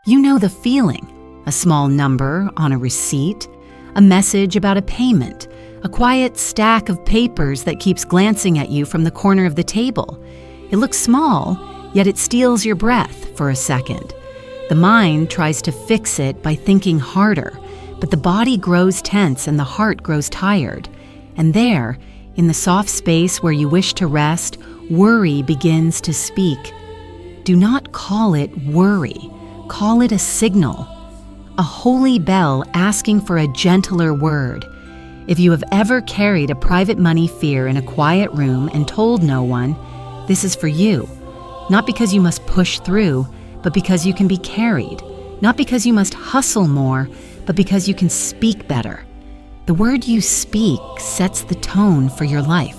You know the feeling: a small number on a receipt, a message about a payment, a quiet stack of papers that keeps glancing at you from the corner of the table. It looks small, yet it steals your breath for a second. The mind tries to fix it by thinking harder, but the body grows tense and the heart grows tired. And there, in the soft space where you wish to rest, worry begins to speak. Do not call it worry. Call it a signal, a holy bell asking for a gentler word. If you have ever carried a private money fear in a quiet room and told no one, this is for you. Not because you must push through, but because you can be carried. Not because you must hustle more, but because you can speak better. The word you speak sets the tone for your life.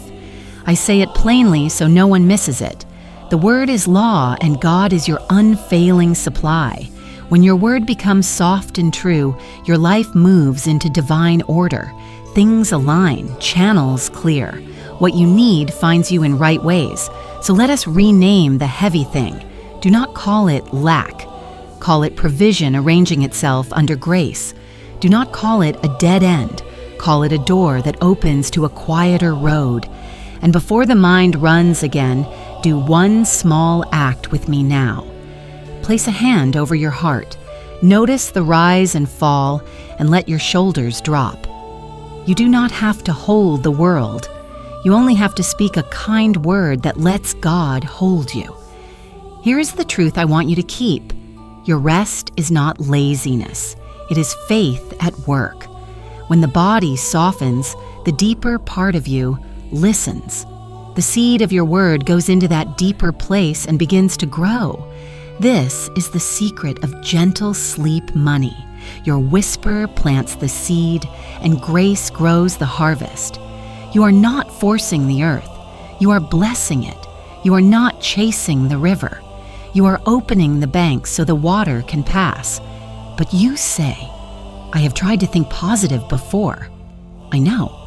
I say it plainly so no one misses it. The word is law, and God is your unfailing supply. When your word becomes soft and true, your life moves into divine order. Things align, channels clear. What you need finds you in right ways. So let us rename the heavy thing. Do not call it lack. Call it provision arranging itself under grace. Do not call it a dead end. Call it a door that opens to a quieter road. And before the mind runs again, do one small act with me now. Place a hand over your heart. Notice the rise and fall, and let your shoulders drop. You do not have to hold the world. You only have to speak a kind word that lets God hold you. Here is the truth I want you to keep. Your rest is not laziness. It is faith at work. When the body softens, the deeper part of you listens. The seed of your word goes into that deeper place and begins to grow. This is the secret of gentle sleep money. Your whisper plants the seed, and grace grows the harvest. You are not forcing the earth. You are blessing it. You are not chasing the river. You are opening the banks so the water can pass. But you say, I have tried to think positive before. I know.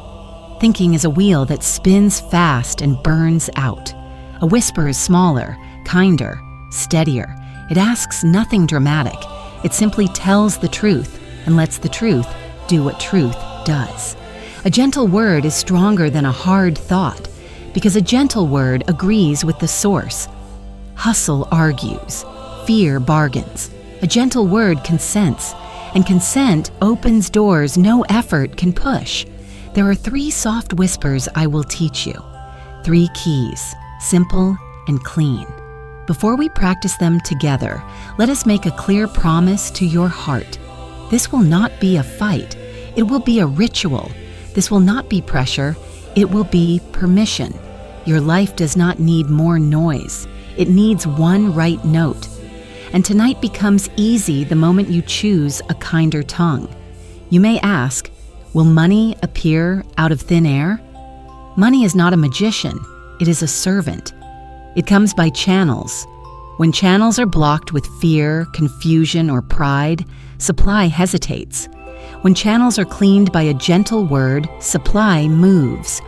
Thinking is a wheel that spins fast and burns out. A whisper is smaller, kinder, steadier. It asks nothing dramatic. It simply tells the truth and lets the truth do what truth does. A gentle word is stronger than a hard thought because a gentle word agrees with the source. Hustle argues. Fear bargains. A gentle word consents, and consent opens doors no effort can push. There are 3 soft whispers I will teach you. 3 keys, simple and clean. Before we practice them together, let us make a clear promise to your heart. This will not be a fight. It will be a ritual. This will not be pressure. It will be permission. Your life does not need more noise. It needs one right note. And tonight becomes easy the moment you choose a kinder tongue. You may ask, will money appear out of thin air? Money is not a magician. It is a servant. It comes by channels. When channels are blocked with fear, confusion, or pride, supply hesitates. When channels are cleaned by a gentle word, supply moves.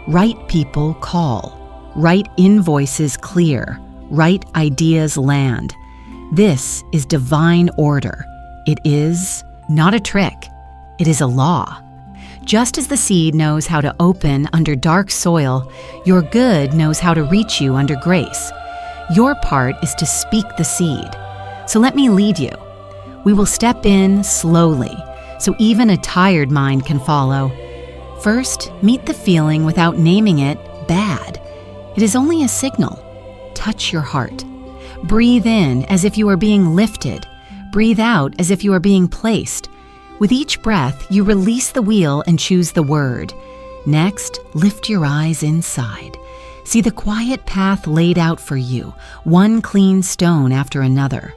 Right people call. Right invoices clear. Right ideas land. This is divine order. It is not a trick. It is a law. Just as the seed knows how to open under dark soil, your good knows how to reach you under grace. Your part is to speak the seed. So let me lead you. We will step in slowly, so even a tired mind can follow. First, meet the feeling without naming it bad. It is only a signal. Touch your heart. Breathe in as if you are being lifted. Breathe out as if you are being placed. With each breath, you release the wheel and choose the word. Next, lift your eyes inside. See the quiet path laid out for you, one clean stone after another.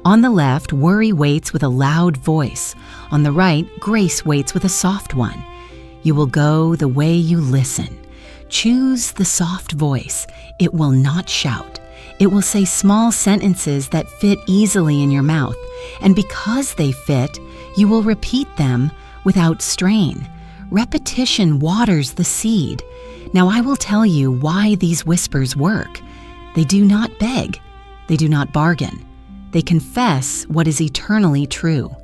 On the left, worry waits with a loud voice. On the right, grace waits with a soft one. You will go the way you listen. Choose the soft voice. It will not shout. It will say small sentences that fit easily in your mouth, and because they fit, you will repeat them without strain. Repetition waters the seed. Now I will tell you why these whispers work. They do not beg. They do not bargain. They confess what is eternally true.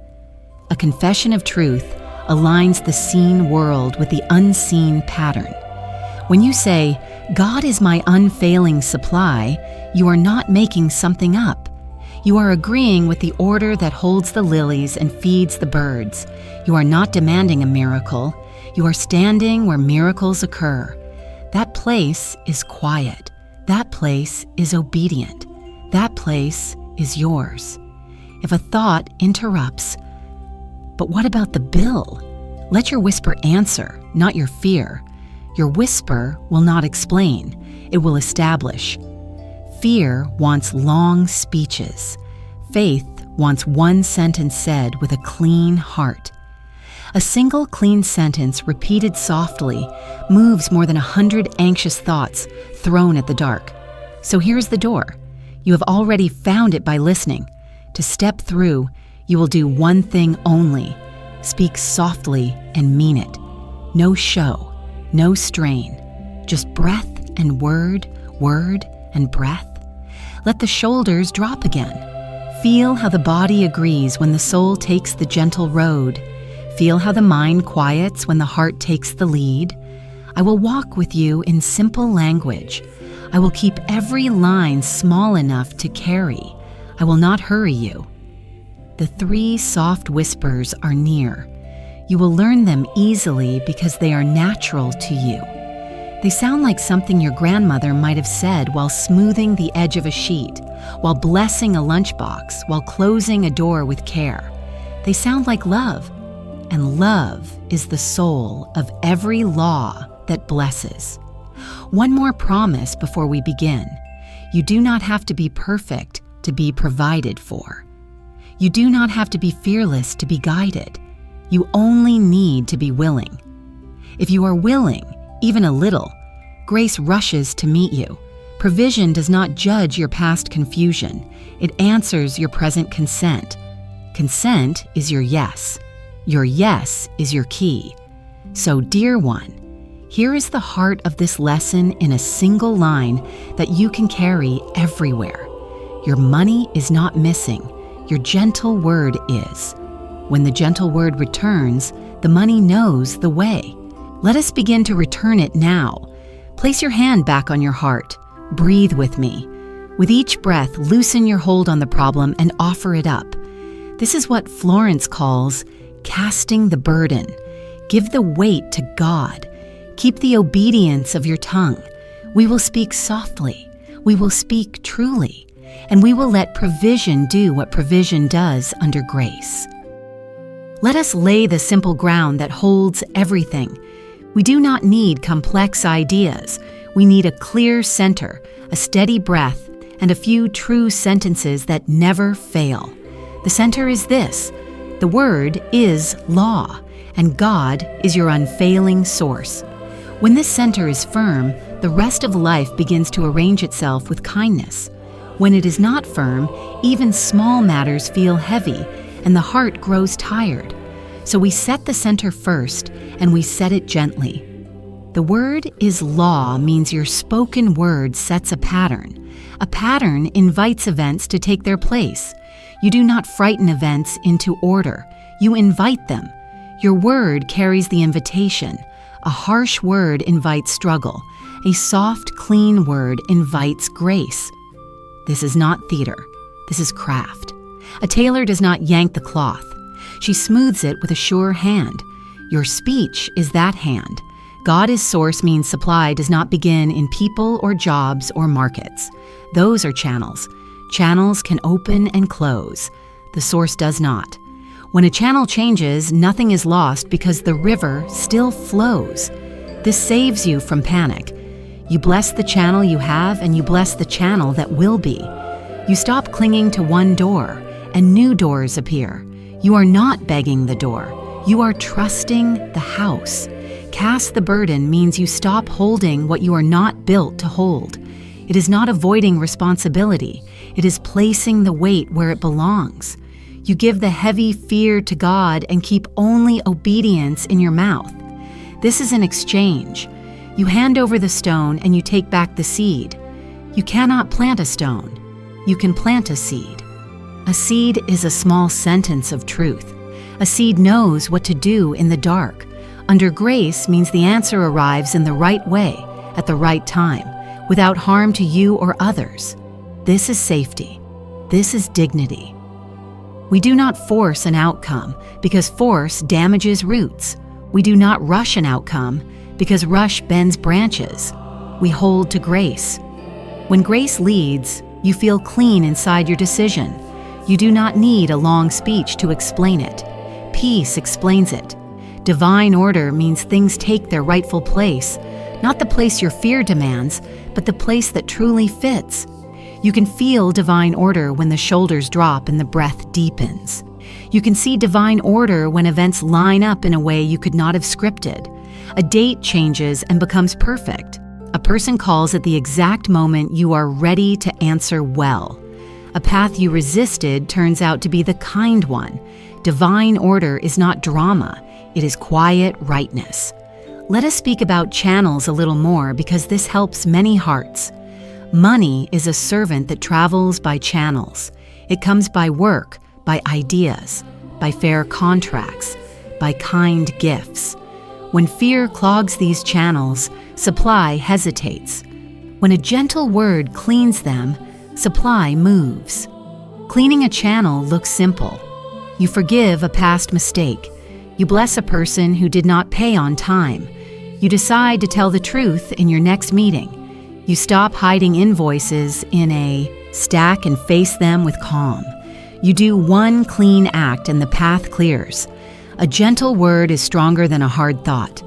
A confession of truth aligns the seen world with the unseen pattern. When you say, "God is my unfailing supply," you are not making something up. You are agreeing with the order that holds the lilies and feeds the birds. You are not demanding a miracle. You are standing where miracles occur. That place is quiet. That place is obedient. That place is yours. If a thought interrupts, "But what about the bill?" let your whisper answer, not your fear. Your whisper will not explain. It will establish. Fear wants long speeches. Faith wants one sentence said with a clean heart. A single clean sentence repeated softly moves more than 100 anxious thoughts thrown at the dark. So here's the door. You have already found it by listening. To step through, you will do one thing only. Speak softly and mean it. No show, no strain. Just breath and word, word and breath. Let the shoulders drop again. Feel how the body agrees when the soul takes the gentle road. Feel how the mind quiets when the heart takes the lead. I will walk with you in simple language. I will keep every line small enough to carry. I will not hurry you. The 3 soft whispers are near. You will learn them easily because they are natural to you. They sound like something your grandmother might have said while smoothing the edge of a sheet, while blessing a lunchbox, while closing a door with care. They sound like love, and love is the soul of every law that blesses. One more promise before we begin. You do not have to be perfect to be provided for. You do not have to be fearless to be guided. You only need to be willing. If you are willing, even a little, grace rushes to meet you. Provision does not judge your past confusion. It answers your present consent. Consent is your yes. Your yes is your key. So, dear one, here is the heart of this lesson in a single line that you can carry everywhere. Your money is not missing. Your gentle word is. When the gentle word returns, the money knows the way. Let us begin to return it now. Place your hand back on your heart. Breathe with me. With each breath, loosen your hold on the problem and offer it up. This is what Florence calls casting the burden. Give the weight to God. Keep the obedience of your tongue. We will speak softly. We will speak truly. And we will let provision do what provision does under grace. Let us lay the simple ground that holds everything. We do not need complex ideas. We need a clear center, a steady breath, and a few true sentences that never fail. The center is this: the Word is law, and God is your unfailing source. When this center is firm, the rest of life begins to arrange itself with kindness. When it is not firm, even small matters feel heavy, and the heart grows tired. So we set the center first, and we set it gently. The word is law means your spoken word sets a pattern. A pattern invites events to take their place. You do not frighten events into order. You invite them. Your word carries the invitation. A harsh word invites struggle. A soft, clean word invites grace. This is not theater. This is craft. A tailor does not yank the cloth. She smooths it with a sure hand. Your speech is that hand. God is source means supply does not begin in people or jobs or markets. Those are channels. Channels can open and close. The source does not. When a channel changes, nothing is lost because the river still flows. This saves you from panic. You bless the channel you have, and you bless the channel that will be. You stop clinging to one door, and new doors appear. You are not begging the door. You are trusting the house. Cast the burden means you stop holding what you are not built to hold. It is not avoiding responsibility. It is placing the weight where it belongs. You give the heavy fear to God and keep only obedience in your mouth. This is an exchange. You hand over the stone and you take back the seed. You cannot plant a stone. You can plant a seed. A seed is a small sentence of truth. A seed knows what to do in the dark. Under grace means the answer arrives in the right way, at the right time, without harm to you or others. This is safety. This is dignity. We do not force an outcome because force damages roots. We do not rush an outcome because rush bends branches. We hold to grace. When grace leads, you feel clean inside your decision. You do not need a long speech to explain it. Peace explains it. Divine order means things take their rightful place, not the place your fear demands, but the place that truly fits. You can feel divine order when the shoulders drop and the breath deepens. You can see divine order when events line up in a way you could not have scripted. A date changes and becomes perfect. A person calls at the exact moment you are ready to answer well. A path you resisted turns out to be the kind one. Divine order is not drama. It is quiet rightness. Let us speak about channels a little more because this helps many hearts. Money is a servant that travels by channels. It comes by work, by ideas, by fair contracts, by kind gifts. When fear clogs these channels, supply hesitates. When a gentle word cleans them, supply moves. Cleaning a channel looks simple. You forgive a past mistake. You bless a person who did not pay on time. You decide to tell the truth in your next meeting. You stop hiding invoices in a stack and face them with calm. You do one clean act and the path clears. A gentle word is stronger than a hard thought.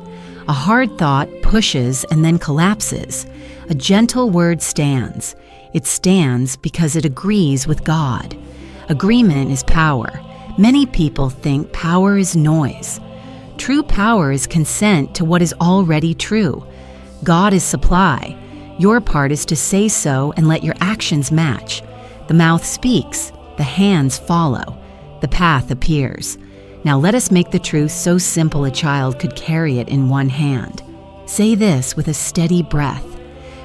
A hard thought pushes and then collapses. A gentle word stands. It stands because it agrees with God. Agreement is power. Many people think power is noise. True power is consent to what is already true. God is supply. Your part is to say so and let your actions match. The mouth speaks, the hands follow, the path appears. Now let us make the truth so simple a child could carry it in one hand. Say this with a steady breath.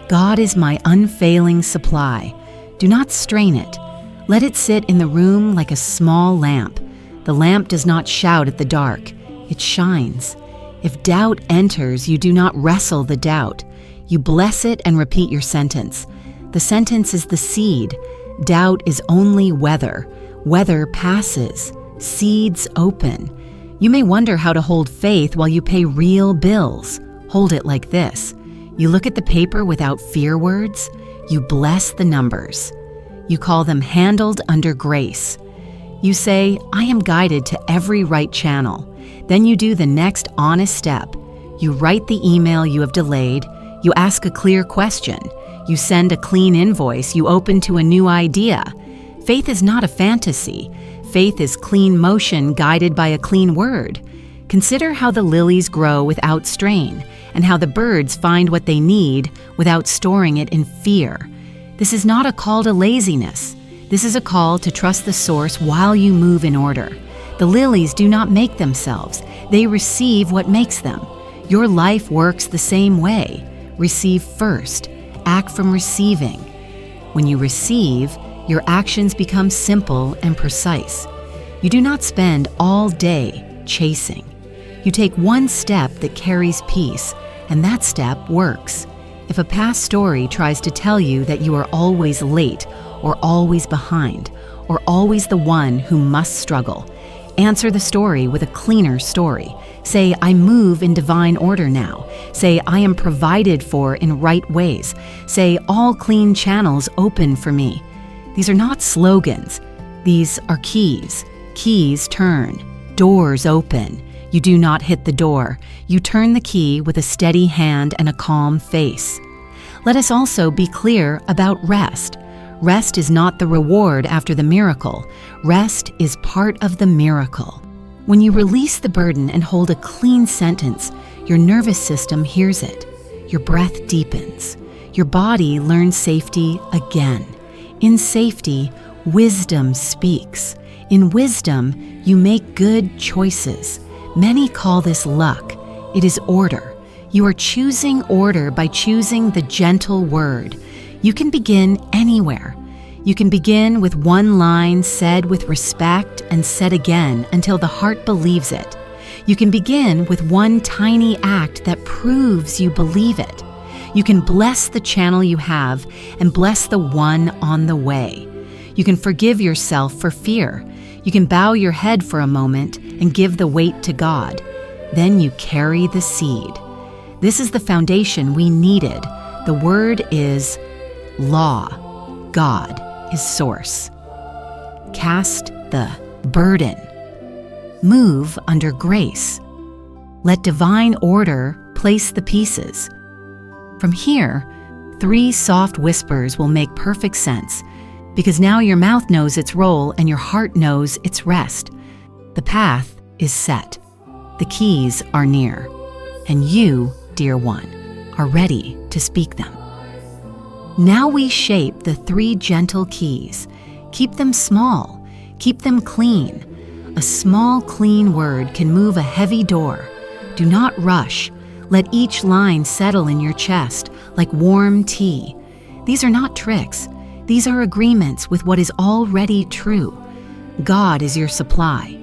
God is my unfailing supply. Do not strain it. Let it sit in the room like a small lamp. The lamp does not shout at the dark. It shines. If doubt enters, you do not wrestle the doubt. You bless it and repeat your sentence. The sentence is the seed. Doubt is only weather. Weather passes. Seeds open. You may wonder how to hold faith while you pay real bills. Hold it like this. You look at the paper without fear words. You bless the numbers. You call them handled under grace. You say, I am guided to every right channel. Then you do the next honest step. You write the email you have delayed. You ask a clear question. You send a clean invoice. You open to a new idea. Faith is not a fantasy. Faith is clean motion guided by a clean word. Consider how the lilies grow without strain, and how the birds find what they need without storing it in fear. This is not a call to laziness. This is a call to trust the source while you move in order. The lilies do not make themselves. They receive what makes them. Your life works the same way. Receive first. Act from receiving. When you receive, your actions become simple and precise. You do not spend all day chasing. You take one step that carries peace, and that step works. If a past story tries to tell you that you are always late, or always behind, or always the one who must struggle, answer the story with a cleaner story. Say, I move in divine order now. Say, I am provided for in right ways. Say, all clean channels open for me. These are not slogans. These are keys. Keys turn. Doors open. You do not hit the door. You turn the key with a steady hand and a calm face. Let us also be clear about rest. Rest is not the reward after the miracle. Rest is part of the miracle. When you release the burden and hold a clean sentence, your nervous system hears it. Your breath deepens. Your body learns safety again. In safety, wisdom speaks. In wisdom, you make good choices. Many call this luck. It is order. You are choosing order by choosing the gentle word. You can begin anywhere. You can begin with one line said with respect and said again until the heart believes it. You can begin with one tiny act that proves you believe it. You can bless the channel you have and bless the one on the way. You can forgive yourself for fear. You can bow your head for a moment and give the weight to God. Then you carry the seed. This is the foundation we needed. The word is law. God is source. Cast the burden. Move under grace. Let divine order place the pieces. From here, 3 soft whispers will make perfect sense, because now your mouth knows its role and your heart knows its rest. The path is set. The keys are near. And you, dear one, are ready to speak them. Now we shape the 3 gentle keys. Keep them small. Keep them clean. A small, clean word can move a heavy door. Do not rush. Let each line settle in your chest like warm tea. These are not tricks. These are agreements with what is already true. God is your supply.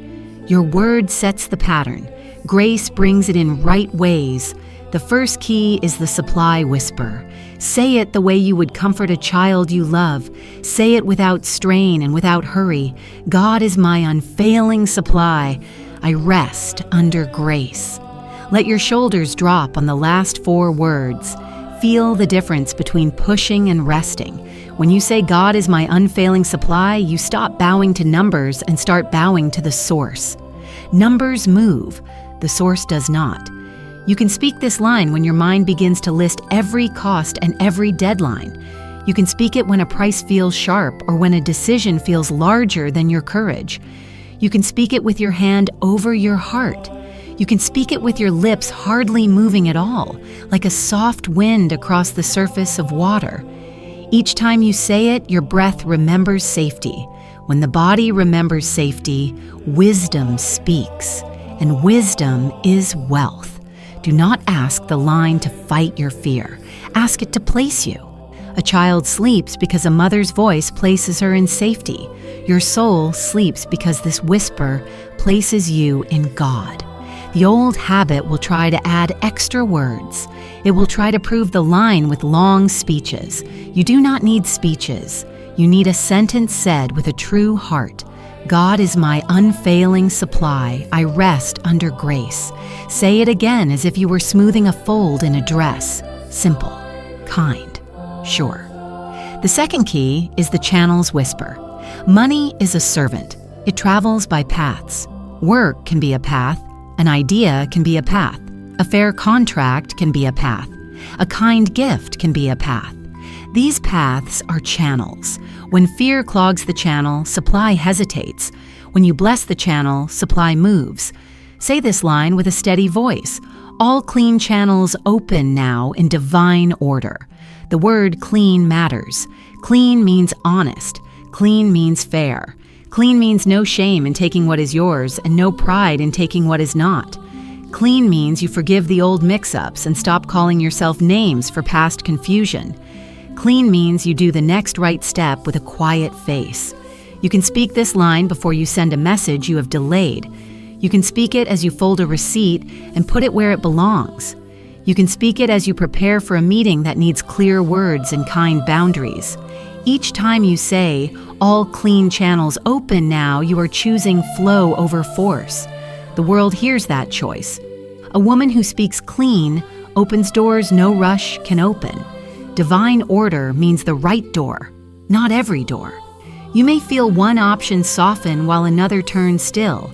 Your word sets the pattern. Grace brings it in right ways. The first key is the supply whisper. Say it the way you would comfort a child you love. Say it without strain and without hurry. God is my unfailing supply. I rest under grace. Let your shoulders drop on the last 4 words. Feel the difference between pushing and resting. When you say God is my unfailing supply, you stop bowing to numbers and start bowing to the source. Numbers move. The source does not. You can speak this line when your mind begins to list every cost and every deadline. You can speak it when a price feels sharp or when a decision feels larger than your courage. You can speak it with your hand over your heart. You can speak it with your lips hardly moving at all, like a soft wind across the surface of water. Each time you say it, your breath remembers safety. When the body remembers safety, wisdom speaks, and wisdom is wealth. Do not ask the line to fight your fear. Ask it to place you. A child sleeps because a mother's voice places her in safety. Your soul sleeps because this whisper places you in God. The old habit will try to add extra words. It will try to prove the line with long speeches. You do not need speeches. You need a sentence said with a true heart. God is my unfailing supply. I rest under grace. Say it again as if you were smoothing a fold in a dress. Simple, kind, sure. The second key is the channel's whisper. Money is a servant. It travels by paths. Work can be a path. An idea can be a path. A fair contract can be a path. A kind gift can be a path. These paths are channels. When fear clogs the channel, supply hesitates. When you bless the channel, supply moves. Say this line with a steady voice. All clean channels open now in divine order. The word clean matters. Clean means honest. Clean means fair. Clean means no shame in taking what is yours and no pride in taking what is not. Clean means you forgive the old mix-ups and stop calling yourself names for past confusion. Clean means you do the next right step with a quiet face. You can speak this line before you send a message you have delayed. You can speak it as you fold a receipt and put it where it belongs. You can speak it as you prepare for a meeting that needs clear words and kind boundaries. Each time you say, all clean channels open now, you are choosing flow over force. The world hears that choice. A woman who speaks clean opens doors no rush can open. Divine order means the right door, not every door. You may feel one option soften while another turns still.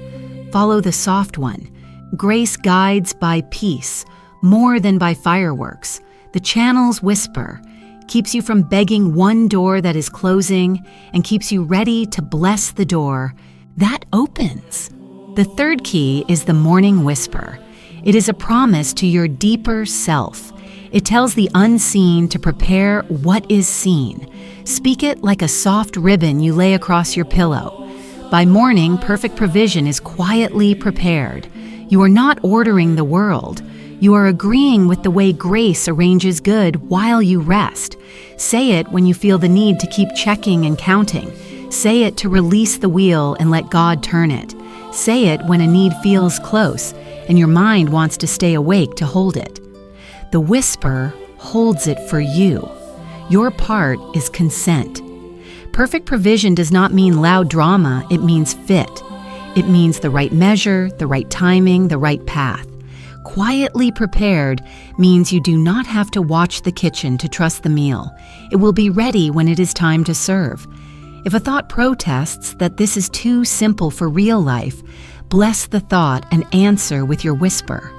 Follow the soft one. Grace guides by peace, more than by fireworks. The channel's whisper keeps you from begging one door that is closing and keeps you ready to bless the door that opens. The third key is the morning whisper. It is a promise to your deeper self. It tells the unseen to prepare what is seen. Speak it like a soft ribbon you lay across your pillow. By morning, perfect provision is quietly prepared. You are not ordering the world. You are agreeing with the way grace arranges good while you rest. Say it when you feel the need to keep checking and counting. Say it to release the wheel and let God turn it. Say it when a need feels close and your mind wants to stay awake to hold it. The whisper holds it for you. Your part is consent. Perfect provision does not mean loud drama, it means fit. It means the right measure, the right timing, the right path. Quietly prepared means you do not have to watch the kitchen to trust the meal. It will be ready when it is time to serve. If a thought protests that this is too simple for real life, bless the thought and answer with your whisper.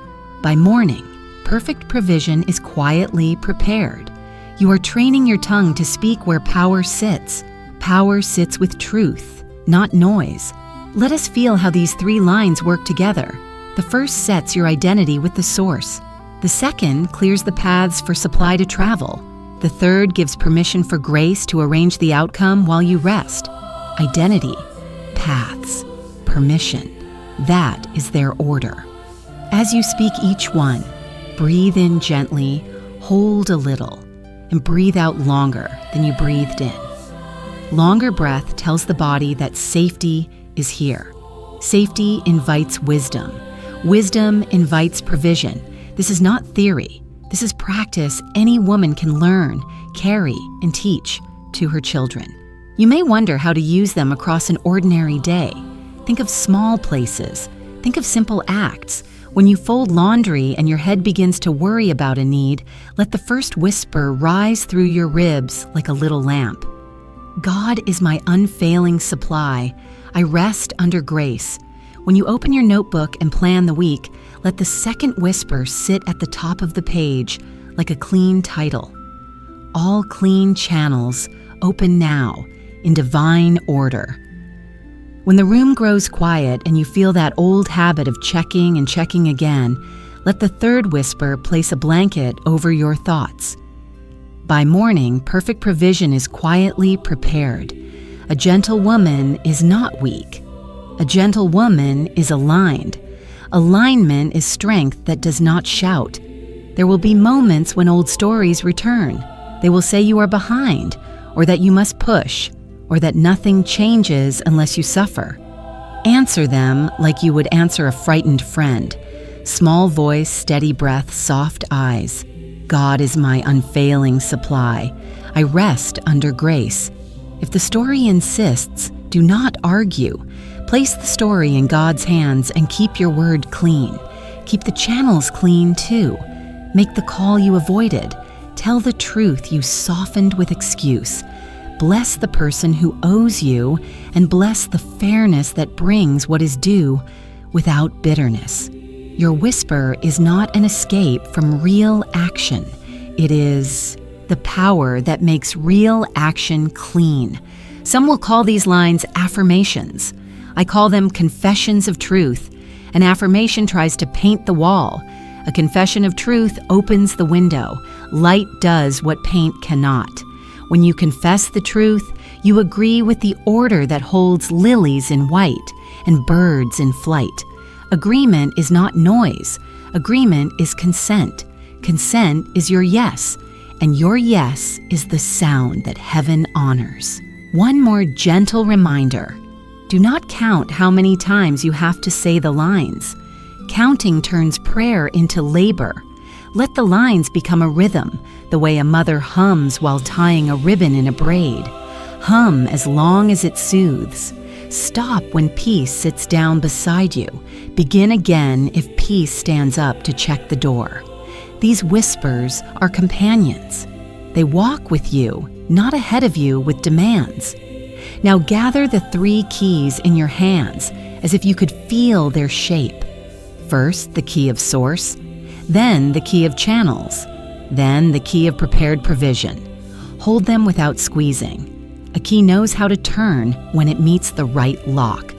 By morning, perfect provision is quietly prepared. You are training your tongue to speak where power sits. Power sits with truth, not noise. Let us feel how these 3 lines work together. The first sets your identity with the source. The second clears the paths for supply to travel. The third gives permission for grace to arrange the outcome while you rest. Identity, paths, permission. That is their order. As you speak each one, breathe in gently, hold a little, and breathe out longer than you breathed in. Longer breath tells the body that safety is here. Safety invites wisdom. Wisdom invites provision. This is not theory. This is practice any woman can learn, carry, and teach to her children. You may wonder how to use them across an ordinary day. Think of small places. Think of simple acts. When you fold laundry and your head begins to worry about a need, let the first whisper rise through your ribs like a little lamp. God is my unfailing supply. I rest under grace. When you open your notebook and plan the week, let the second whisper sit at the top of the page like a clean title. All clean channels open now in divine order. When the room grows quiet and you feel that old habit of checking and checking again, let the third whisper place a blanket over your thoughts. By morning, perfect provision is quietly prepared. A gentle woman is not weak. A gentle woman is aligned. Alignment is strength that does not shout. There will be moments when old stories return. They will say you are behind, or that you must push, or that nothing changes unless you suffer. Answer them like you would answer a frightened friend. Small voice, steady breath, soft eyes. God is my unfailing supply. I rest under grace. If the story insists, do not argue. Place the story in God's hands and keep your word clean. Keep the channels clean too. Make the call you avoided. Tell the truth you softened with excuse. Bless the person who owes you and bless the fairness that brings what is due without bitterness. Your whisper is not an escape from real action. It is the power that makes real action clean. Some will call these lines affirmations. I call them confessions of truth. An affirmation tries to paint the wall. A confession of truth opens the window. Light does what paint cannot. When you confess the truth, you agree with the order that holds lilies in white and birds in flight. Agreement is not noise. Agreement is consent. Consent is your yes, and your yes is the sound that heaven honors. One more gentle reminder. Do not count how many times you have to say the lines. Counting turns prayer into labor. Let the lines become a rhythm, the way a mother hums while tying a ribbon in a braid. Hum as long as it soothes. Stop when peace sits down beside you. Begin again if peace stands up to check the door. These whispers are companions. They walk with you, not ahead of you with demands. Now gather the 3 keys in your hands as if you could feel their shape. First, the key of source, then the key of channels, then the key of prepared provision. Hold them without squeezing. A key knows how to turn when it meets the right lock.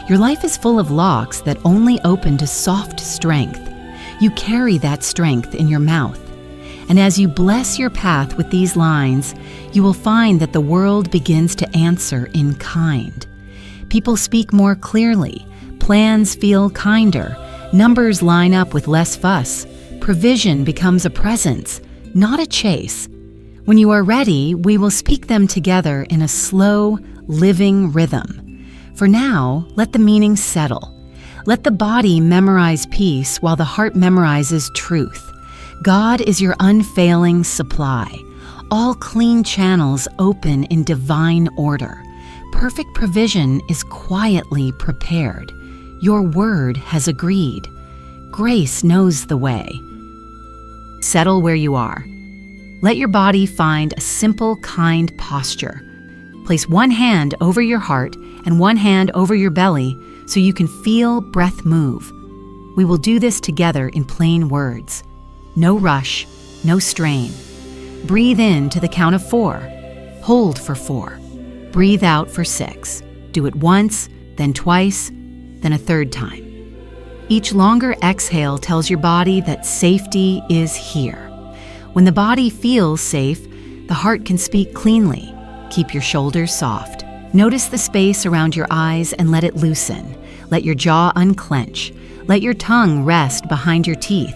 Your life is full of locks that only open to soft strength. You carry that strength in your mouth. And as you bless your path with these lines, you will find that the world begins to answer in kind. People speak more clearly, plans feel kinder, numbers line up with less fuss, provision becomes a presence, not a chase. When you are ready, we will speak them together in a slow, living rhythm. For now, let the meaning settle. Let the body memorize peace while the heart memorizes truth. God is your unfailing supply. All clean channels open in divine order. Perfect provision is quietly prepared. Your word has agreed. Grace knows the way. Settle where you are. Let your body find a simple, kind posture. Place one hand over your heart and one hand over your belly so you can feel breath move. We will do this together in plain words. No rush, no strain. Breathe in to the count of 4. Hold for 4. Breathe out for 6. Do it once, then twice, then a third time. Each longer exhale tells your body that safety is here. When the body feels safe, the heart can speak cleanly. Keep your shoulders soft. Notice the space around your eyes and let it loosen. Let your jaw unclench. Let your tongue rest behind your teeth.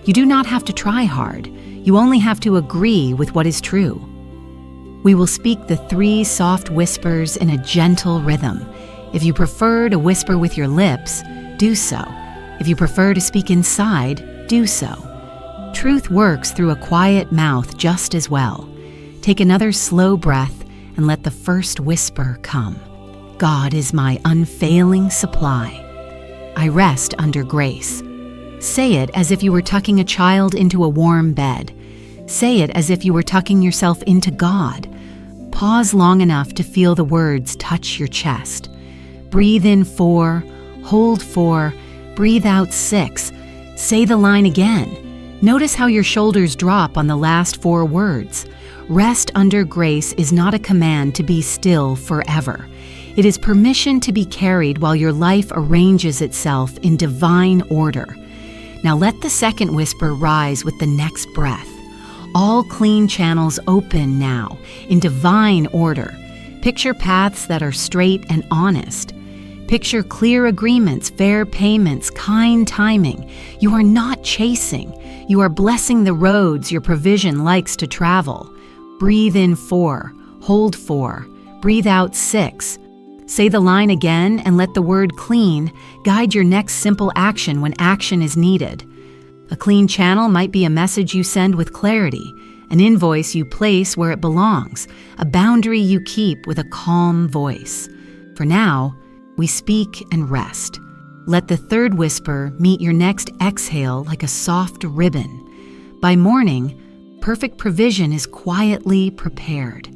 You do not have to try hard. You only have to agree with what is true. We will speak the 3 soft whispers in a gentle rhythm. If you prefer to whisper with your lips, do so. If you prefer to speak inside, do so. Truth works through a quiet mouth just as well. Take another slow breath and let the first whisper come. God is my unfailing supply. I rest under grace. Say it as if you were tucking a child into a warm bed. Say it as if you were tucking yourself into God. Pause long enough to feel the words touch your chest. Breathe in 4, hold 4, breathe out 6. Say the line again. Notice how your shoulders drop on the last 4 words. Rest under grace is not a command to be still forever. It is permission to be carried while your life arranges itself in divine order. Now let the second whisper rise with the next breath. All clean channels open now, in divine order. Picture paths that are straight and honest. Picture clear agreements, fair payments, kind timing. You are not chasing. You are blessing the roads your provision likes to travel. Breathe in 4, hold 4, breathe out 6. Say the line again and let the word clean guide your next simple action when action is needed. A clean channel might be a message you send with clarity, an invoice you place where it belongs, a boundary you keep with a calm voice. For now, we speak and rest. Let the third whisper meet your next exhale like a soft ribbon. By morning, perfect provision is quietly prepared.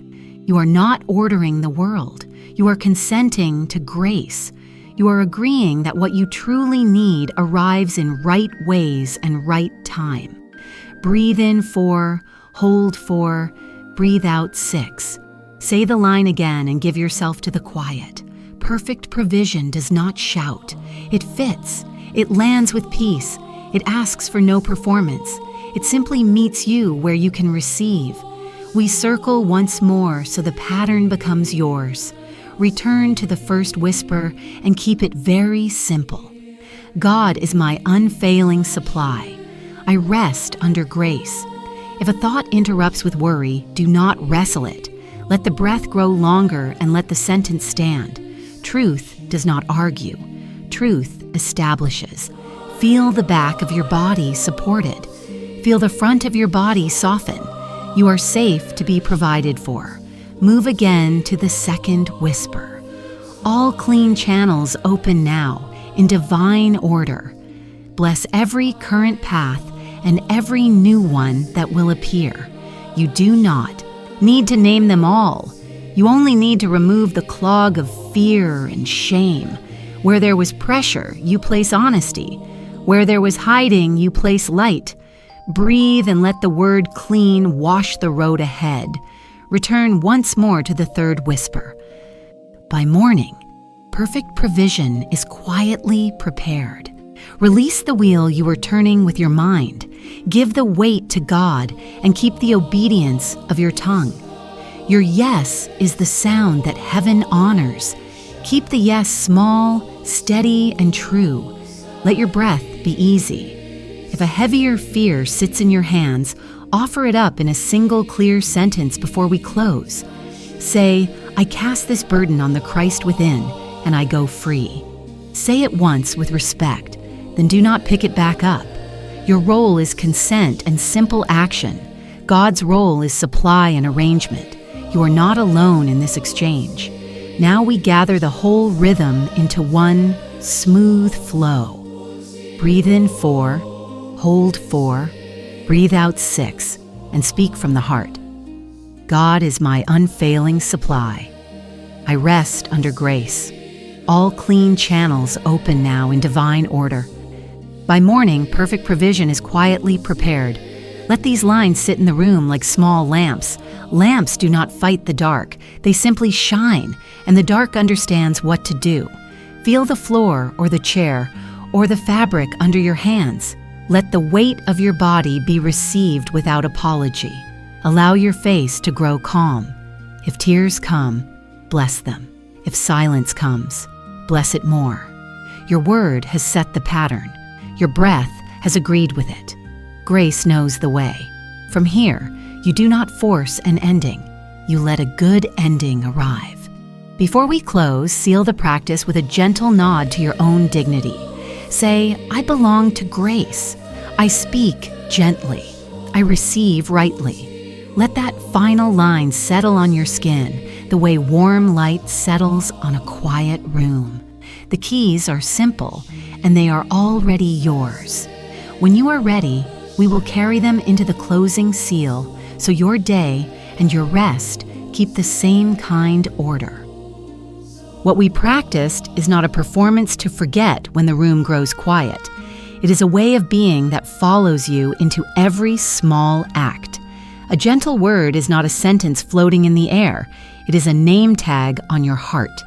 You are not ordering the world. You are consenting to grace. You are agreeing that what you truly need arrives in right ways and right time. Breathe in 4, hold 4, breathe out 6. Say the line again and give yourself to the quiet. Perfect provision does not shout. It fits. It lands with peace. It asks for no performance. It simply meets you where you can receive. We circle once more so the pattern becomes yours. Return to the first whisper and keep it very simple. God is my unfailing supply. I rest under grace. If a thought interrupts with worry, do not wrestle it. Let the breath grow longer and let the sentence stand. Truth does not argue. Truth establishes. Feel the back of your body supported. Feel the front of your body soften. You are safe to be provided for. Move again to the second whisper. All clean channels open now, in divine order. Bless every current path and every new one that will appear. You do not need to name them all. You only need to remove the clog of fear and shame. Where there was pressure, you place honesty. Where there was hiding, you place light. Breathe and let the word clean wash the road ahead. Return once more to the third whisper. By morning, perfect provision is quietly prepared. Release the wheel you are turning with your mind. Give the weight to God and keep the obedience of your tongue. Your yes is the sound that heaven honors. Keep the yes small, steady, and true. Let your breath be easy. If If a heavier fear sits in your hands, offer it up in a single clear sentence before we close. Say, I cast this burden on the Christ within, and I go free. Say it once with respect, then do not pick it back up. Your role is consent and simple action. God's role is supply and arrangement. You are not alone in this exchange. Now we gather the whole rhythm into one smooth flow. Breathe in 4, hold 4, breathe out 6, and speak from the heart. God is my unfailing supply. I rest under grace. All clean channels open now in divine order. By morning, perfect provision is quietly prepared. Let these lines sit in the room like small lamps. Lamps do not fight the dark. They simply shine, and the dark understands what to do. Feel the floor or the chair or the fabric under your hands. Let the weight of your body be received without apology. Allow your face to grow calm. If tears come, bless them. If silence comes, bless it more. Your word has set the pattern. Your breath has agreed with it. Grace knows the way. From here, you do not force an ending. You let a good ending arrive. Before we close, seal the practice with a gentle nod to your own dignity. Say, I belong to grace. I speak gently. I receive rightly. Let that final line settle on your skin the way warm light settles on a quiet room. The keys are simple, and they are already yours. When you are ready, we will carry them into the closing seal, so your day and your rest keep the same kind order. What we practiced is not a performance to forget when the room grows quiet. It is a way of being that follows you into every small act. A gentle word is not a sentence floating in the air. It is a name tag on your heart.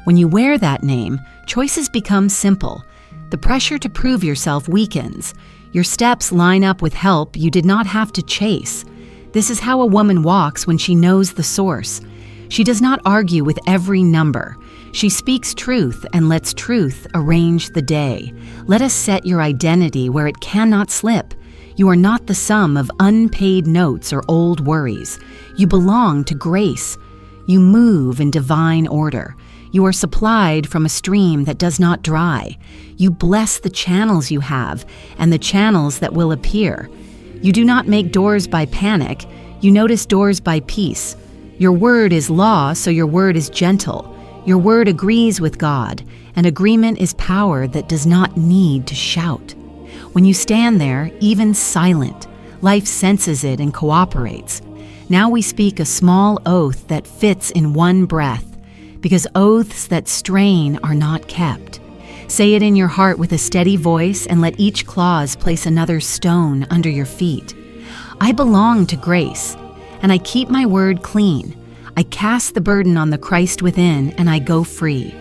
When you wear that name, choices become simple. The pressure to prove yourself weakens. Your steps line up with help you did not have to chase. This is how a woman walks when she knows the source. She does not argue with every number. She speaks truth and lets truth arrange the day. Let us set your identity where it cannot slip. You are not the sum of unpaid notes or old worries. You belong to grace. You move in divine order. You are supplied from a stream that does not dry. You bless the channels you have and the channels that will appear. You do not make doors by panic. You notice doors by peace. Your word is law, so your word is gentle. Your word agrees with God, and agreement is power that does not need to shout. When you stand there, even silent, life senses it and cooperates. Now we speak a small oath that fits in one breath, because oaths that strain are not kept. Say it in your heart with a steady voice and let each clause place another stone under your feet. I belong to grace, and I keep my word clean. I cast the burden on the Christ within, and I go free.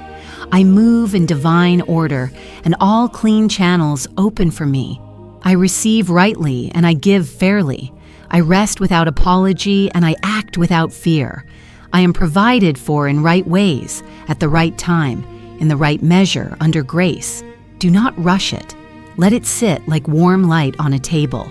I move in divine order, and all clean channels open for me. I receive rightly, and I give fairly. I rest without apology, and I act without fear. I am provided for in right ways, at the right time, in the right measure, under grace. Do not rush it. Let it sit like warm light on a table.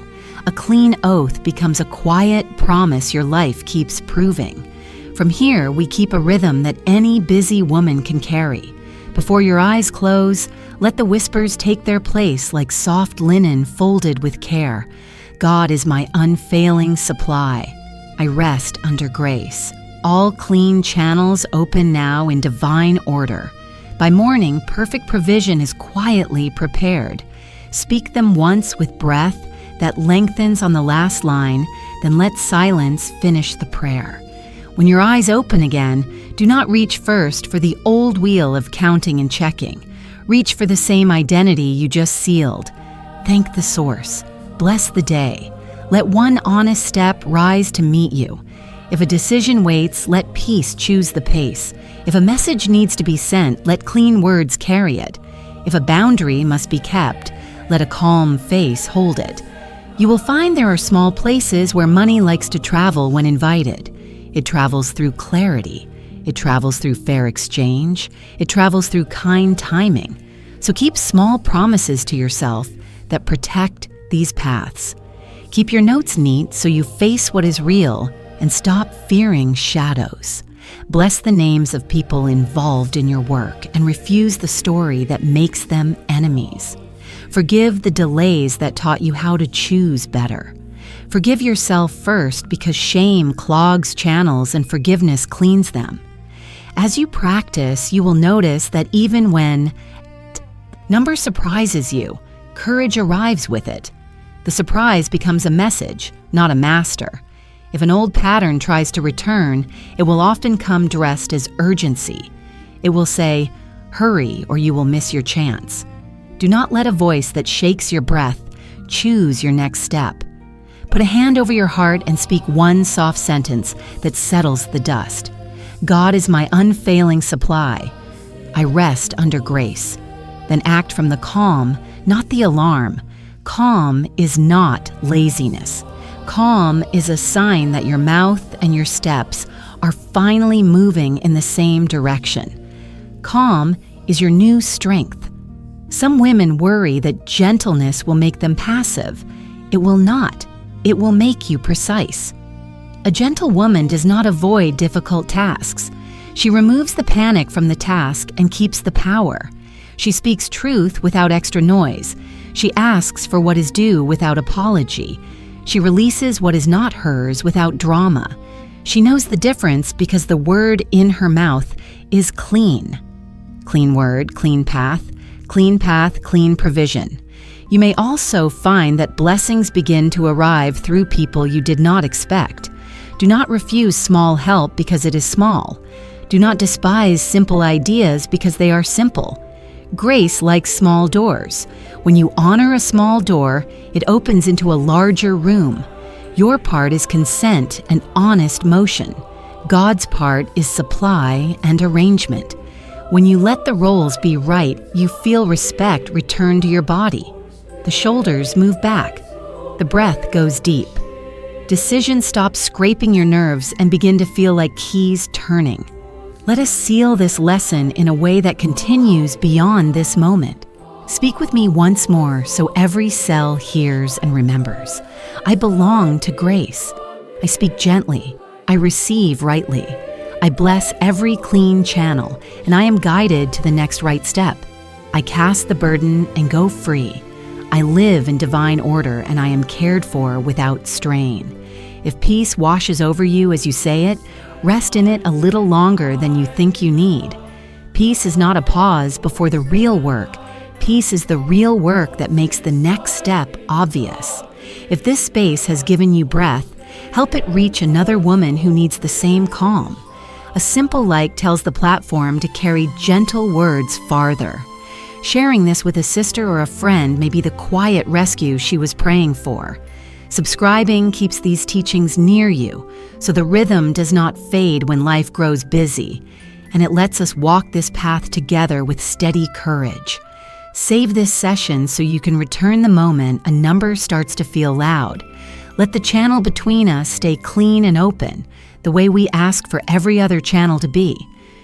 A clean oath becomes a quiet promise your life keeps proving. From here, we keep a rhythm that any busy woman can carry. Before your eyes close, let the whispers take their place like soft linen folded with care. God is my unfailing supply. I rest under grace. All clean channels open now in divine order. By morning, perfect provision is quietly prepared. Speak them once with breath that lengthens on the last line, then let silence finish the prayer. When your eyes open again, do not reach first for the old wheel of counting and checking. Reach for the same identity you just sealed. Thank the source. Bless the day. Let one honest step rise to meet you. If a decision waits, let peace choose the pace. If a message needs to be sent, let clean words carry it. If a boundary must be kept, let a calm face hold it. You will find there are small places where money likes to travel when invited. It travels through clarity. It travels through fair exchange. It travels through kind timing. So keep small promises to yourself that protect these paths. Keep your notes neat so you face what is real and stop fearing shadows. Bless the names of people involved in your work and refuse the story that makes them enemies. Forgive the delays that taught you how to choose better. Forgive yourself first because shame clogs channels and forgiveness cleans them. As you practice, you will notice that even when number surprises you, courage arrives with it. The surprise becomes a message, not a master. If an old pattern tries to return, it will often come dressed as urgency. It will say, "Hurry or you will miss your chance." Do not let a voice that shakes your breath choose your next step. Put a hand over your heart and speak one soft sentence that settles the dust. God is my unfailing supply. I rest under grace. Then act from the calm, not the alarm. Calm is not laziness. Calm is a sign that your mouth and your steps are finally moving in the same direction. Calm is your new strength. Some women worry that gentleness will make them passive. It will not. It will make you precise. A gentle woman does not avoid difficult tasks. She removes the panic from the task and keeps the power. She speaks truth without extra noise. She asks for what is due without apology. She releases what is not hers without drama. She knows the difference because the word in her mouth is clean. Clean word, clean path, clean provision. You may also find that blessings begin to arrive through people you did not expect. Do not refuse small help because it is small. Do not despise simple ideas because they are simple. Grace likes small doors. When you honor a small door, it opens into a larger room. Your part is consent and honest motion. God's part is supply and arrangement. When you let the roles be right, you feel respect return to your body. The shoulders move back. The breath goes deep. Decisions stop scraping your nerves and begin to feel like keys turning. Let us seal this lesson in a way that continues beyond this moment. Speak with me once more so every cell hears and remembers. I belong to grace. I speak gently. I receive rightly. I bless every clean channel, and I am guided to the next right step. I cast the burden and go free. I live in divine order, and I am cared for without strain. If peace washes over you as you say it, rest in it a little longer than you think you need. Peace is not a pause before the real work. Peace is the real work that makes the next step obvious. If this space has given you breath, help it reach another woman who needs the same calm. A simple like tells the platform to carry gentle words farther. Sharing this with a sister or a friend may be the quiet rescue she was praying for. Subscribing keeps these teachings near you, so the rhythm does not fade when life grows busy, and it lets us walk this path together with steady courage. Save this session so you can return the moment a number starts to feel loud. Let the channel between us stay clean and open, the way we ask for every other channel to be.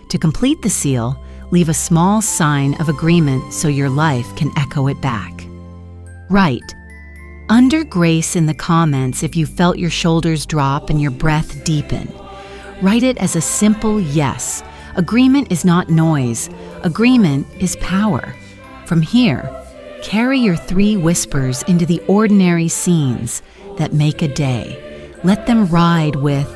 To complete the seal, leave a small sign of agreement so your life can echo it back. Write, "Under grace" in the comments if you felt your shoulders drop and your breath deepen. Write it as a simple yes. Agreement is not noise. Agreement is power. From here, carry your 3 whispers into the ordinary scenes that make a day. Let them ride with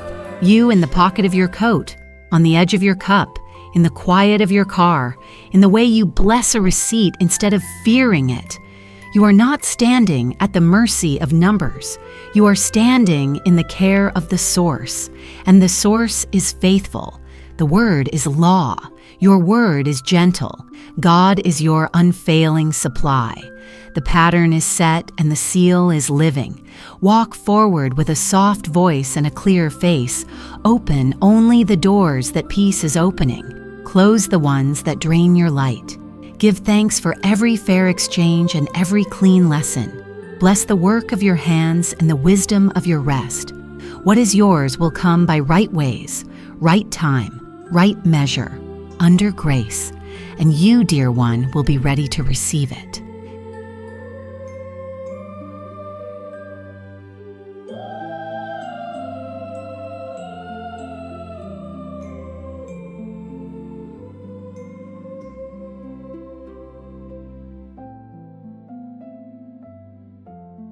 you in the pocket of your coat, on the edge of your cup, in the quiet of your car, in the way you bless a receipt instead of fearing it. You are not standing at the mercy of numbers. You are standing in the care of the source, and the source is faithful. The word is law. Your word is gentle. God is your unfailing supply. The pattern is set and the seal is living. Walk forward with a soft voice and a clear face. Open only the doors that peace is opening. Close the ones that drain your light. Give thanks for every fair exchange and every clean lesson. Bless the work of your hands and the wisdom of your rest. What is yours will come by right ways, right time, right measure, under grace, and you, dear one, will be ready to receive it.